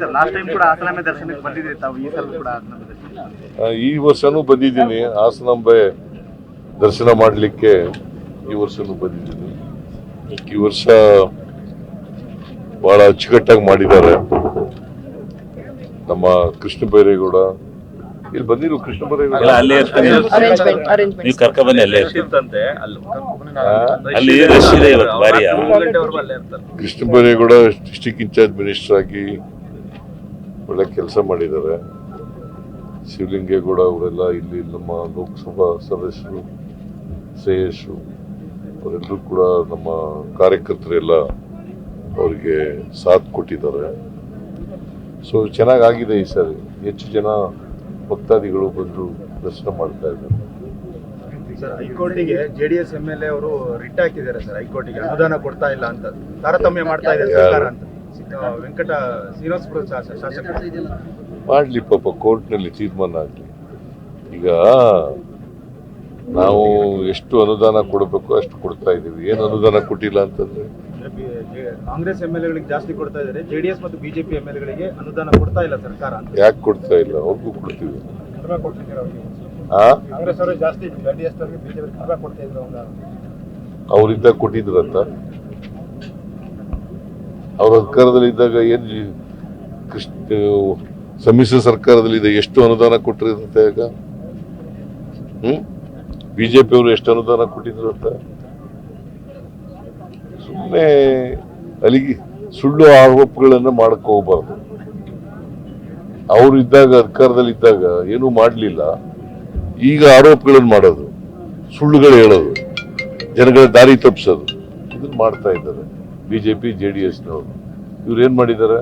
Sir last time ಕೂಡ ಹಾಸನಾಂಬೆ ದರ್ಶನಕ್ಕೆ ಬಂದಿದ್ದೀರಿ ತಾವು, ಈ ಸಲ ಕೂಡ ಹಾಸನಾಂಬೆ ದರ್ಶನ? ಈ ವರ್ಷನೂ ಬಂದಿದ್ದೀನಿ. ಹಾಸನಾಂಬೆ ದರ್ಶನ ಮಾಡಲಿಕ್ಕೆ ಈ ವರ್ಷನೂ ಬಂದಿದ್ದೀನಿ. ಈ ವರ್ಷ ಬಹಳ ಅಚ್ಚುಕಟ್ಟಾಗಿ ಮಾಡಿದ್ದಾರೆ. ನಮ್ಮ ಕೃಷ್ಣ ಬೈರೇಗೌಡ ಇಲ್ಲಿ ಬಂದಿರು. ಕೃಷ್ಣ ಬೈರೇಗೌಡ ಅಲ್ಲೇ ಇರ್ತಾನೆ, ನೀವು ಕರ್ಕ ಬನ್ನಿ. ಅಲ್ಲೇ ಇರ್ತಿರ್ತಂತೆ, ಅಲ್ಲಿ ರಶ್ ಇದೆ ಇವತ್ತು ಭಾರಿ. Krishna Byregowda district in charge minister ಆಗಿ ಒಳ್ಳೆ ಕೆಲಸ ಮಾಡಿದ್ದಾರೆ. ಶಿವಲಿಂಗೇಗೌಡ ಅವರೆಲ್ಲ ಇಲ್ಲಿ ನಮ್ಮ ಲೋಕಸಭಾ ಸದಸ್ಯರು, ಶ್ರೇಯಸ್ಸು ಅವರೆಲ್ಲರೂ ಕೂಡ ನಮ್ಮ ಕಾರ್ಯಕರ್ತರೆಲ್ಲ ಅವರಿಗೆ ಸಾಥ್ ಕೊಟ್ಟಿದ್ದಾರೆ. ಸೊ ಚೆನ್ನಾಗಾಗಿದೆ. ಈ ಸಾರಿ ಹೆಚ್ಚು ಜನ ಭಕ್ತಾದಿಗಳು ಬಂದು ದರ್ಶನ ಮಾಡ್ತಾ ಇದ್ದಾರೆ. ಸರ್, ಹೈಕೋರ್ಟಿಗೆ ಜೆಡಿಎಸ್ MLA ಅವರು ರಿಟ್ ಹಾಕಿದ್ದಾರೆ ಸರ್. ಹೈಕೋರ್ಟಿಗೆ ಅನುದಾನ ಕೊಡ್ತಾ ಇಲ್ಲ ಅಂತ ತಾರತಮ್ಯ ಮಾಡ್ತಾ ಇದೆ ಸರ್ಕಾರ ಅಂತ ವೆಂಕಟ ಶ್ರೀನಿವಾಸಪುರ ಶಾಸಕರು ಮಾಡ್ಲಿ, ಪಾಪ ಕೋರ್ಟ್ನಲ್ಲಿ ತೀರ್ಮಾನ ಆಗಲಿ. ಈಗ ನಾವು ಎಷ್ಟು ಅನುದಾನ ಕೊಡಬೇಕು ಅಷ್ಟು ಕೊಡ್ತಾ ಇದ್ದೀವಿ. ಏನು ಅನುದಾನ ಕೊಟ್ಟಿಲ್ಲ ಅಂತಂದ್ರೆ ಕಾಂಗ್ರೆಸ್ MLA ಜಾಸ್ತಿ ಕೊಡ್ತಾ ಇದ್ದಾರೆ, JDS ಮತ್ತು BJP MLA ಅನುದಾನ ಕೊಡ್ತಾ ಇಲ್ಲ ಸರ್ಕಾರ ಅಂತ. ಯಾಕೆ ಕೊಡ್ತಾ ಇಲ್ಲ? ಅವ್ರಿಗೂ ಕೊಡ್ತೀವಿ. ಕಾಂಗ್ರೆಸ್ ಅವರು ಜಾಸ್ತಿ, JDS ಅವರಿಗೆ BJP ಕೊಡ್ತಾ ಇದ್ರು. ಅವರಿದ್ದಾಗ ಕೊಟ್ಟಿದ್ರಂತ. ಅವ್ರ ಅಧಿಕಾರದಲ್ಲಿದ್ದಾಗ ಏನು ಸಮ್ಮಿಶ್ರ ಸರ್ಕಾರದಲ್ಲಿದೆ ಎಷ್ಟು ಅನುದಾನ ಕೊಟ್ಟಿರಂತೆ? ಈಗ BJP ಅವರು ಎಷ್ಟು ಅನುದಾನ ಕೊಟ್ಟಿದ್ರು ಅಂತ ಸುಮ್ಮನೆ ಅಲ್ಲಿಗೆ ಸುಳ್ಳು ಆರೋಪಗಳನ್ನು ಮಾಡಕ್ ಹೋಗ್ಬಾರ್ದು. ಅವರು ಇದ್ದಾಗ, ಅಧಿಕಾರದಲ್ಲಿದ್ದಾಗ ಏನೂ ಮಾಡಲಿಲ್ಲ. ಈಗ ಆರೋಪಗಳನ್ನು ಮಾಡೋದು, ಸುಳ್ಳುಗಳು ಹೇಳೋದು, ಜನಗಳ ದಾರಿ ತಪ್ಪಿಸೋದು, ಇದನ್ನು ಮಾಡ್ತಾ ಇದ್ದಾರೆ BJP JDSನವರು. ಇವ್ರು ಏನ್ ಮಾಡಿದ್ದಾರೆ?